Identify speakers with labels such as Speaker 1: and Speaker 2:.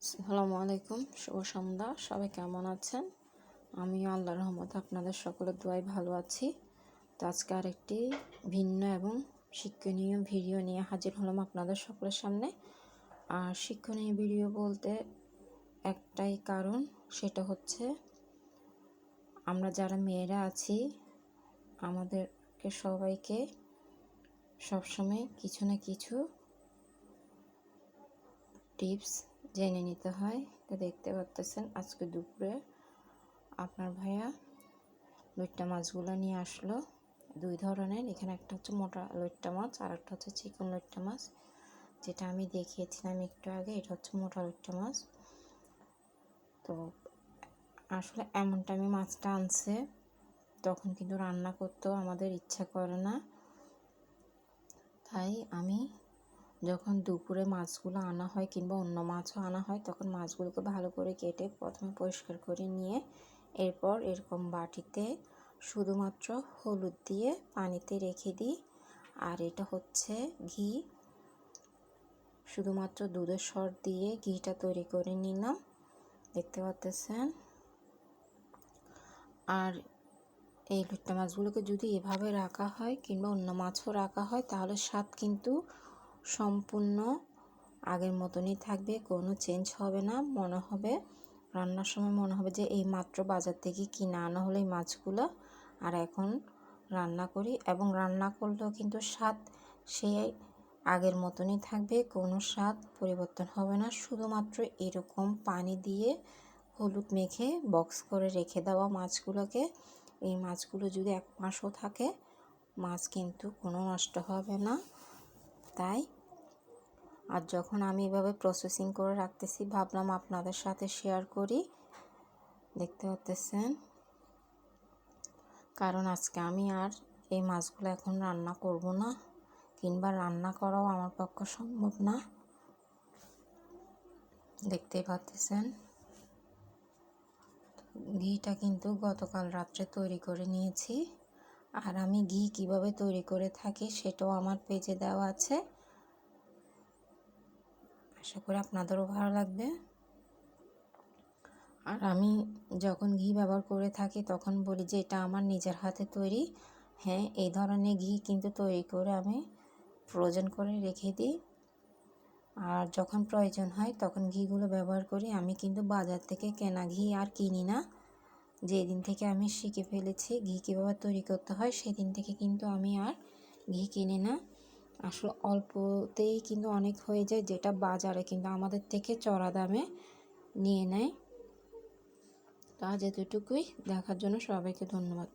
Speaker 1: আসসালামু আলাইকুম, শুভ সন্ধ্যা। সবাই কেমন আছেন? আমিও আল্লাহর রহমতে আপনাদের সকলের দোয়ায় ভালো আছি। তো আজকে আরেকটি ভিন্ন এবং শিক্ষণীয় ভিডিও নিয়ে হাজির হলাম আপনাদের সকলের সামনে। আর শিক্ষণীয় ভিডিও বলতে একটাই কারণ, সেটা হচ্ছে আমরা যারা মেয়েরা আছি আমাদেরকে সবাইকে সবসময় কিছু না কিছু টিপস জেনে নিতে হয়। তো দেখতে পাচ্ছেন আজকে দুপুরে আপনার ভাইয়া লইট্টা মাছগুলো নিয়ে আসলো, দুই ধরনের। এখানে একটা হচ্ছে মোটা লইট্টা মাছ আর একটা হচ্ছে চিকন লইট্টা মাছ, যেটা আমি দেখিয়েছিলাম একটু আগে। এটা হচ্ছে মোটা লইট্টা মাছ। তো আসলে এমন টাইমে মাছটা আনছে তখন কিন্তু রান্না করতেও আমাদের ইচ্ছা করে না, তাই আমি যখন দুপুরে মাছগুলো আনা হয় কিংবা অন্য মাছও আনা হয় তখন মাছগুলোকে ভালো করে কেটে প্রথমে পরিষ্কার করে নিয়ে এরপর এরকম বাটিতে শুধুমাত্র হলুদ দিয়ে পানিতে রেখে দিই। আর এটা হচ্ছে ঘি, শুধুমাত্র দুধের সর দিয়ে ঘিটা তৈরি করে নিলাম, দেখতে পাচ্ছেন। আর এই লইট্টা মাছগুলোকে যদি এভাবে রাখা হয় কিংবা অন্য মাছও রাখা হয় তাহলে স্বাদ কিন্তু সম্পূর্ণ আগের মতনই থাকবে, কোনো চেঞ্জ হবে না। মনে হবে রান্নার সময় মনে হবে যে এই মাত্র বাজার থেকে কিনে আনা হলো এই মাছগুলো, আর এখন রান্না করি। এবং রান্না করলেও কিন্তু স্বাদ সেই আগের মতনই থাকবে, কোনো স্বাদ পরিবর্তন হবে না। শুধুমাত্র এরকম পানি দিয়ে হলুদ মেখে বক্স করে রেখে দেওয়া মাছগুলোকে, এই মাছগুলো যদি 1 মাসও থাকে মাছ কিন্তু কোনো নষ্ট হবে না। তাই আর যখন আমি এভাবে প্রসেসিং করে রাখতেছি ভাবলাম আপনাদের সাথে শেয়ার করি, দেখতে পাচ্ছেন। কারণ আজকে আমি আর এই মাছগুলো এখন রান্না করব না, কিংবা রান্না করাও আমার পক্ষে সম্ভব না, দেখতেই পাচ্ছেন। ঘিটা কিন্তু গতকাল রাত্রে তৈরি করে নিয়েছি, আর আমি ঘি কিভাবে তৈরি করে থাকি সেটাও আমার পেজে দেওয়া আছে, আশা করি আপনাদেরও ভালো লাগবে। আর আমি যখন ঘি ব্যবহার করে থাকি তখন বলি যে এটা আমার নিজের হাতে তৈরি। হ্যাঁ, এই ধরনের ঘি কিন্তু তৈরি করে আমি ফ্রোজেন করে রেখে দিই, আর যখন প্রয়োজন হয় তখন ঘিগুলো ব্যবহার করি। আমি কিন্তু বাজার থেকে কেনা ঘি আর কিনি না। যেদিন থেকে আমি শিখে ফেলেছি ঘি কীভাবে তৈরি করতে হয় সেদিন থেকে কিন্তু আমি আর ঘি কিনি না। আসলে অল্পতেই কিন্তু অনেক হয়ে যায়, যেটা বাজারে কিন্তু আমাদের থেকে চড়া দামে নিয়ে নেয়। তো আজ এতটুকুই, দেখার জন্য সবাইকে ধন্যবাদ।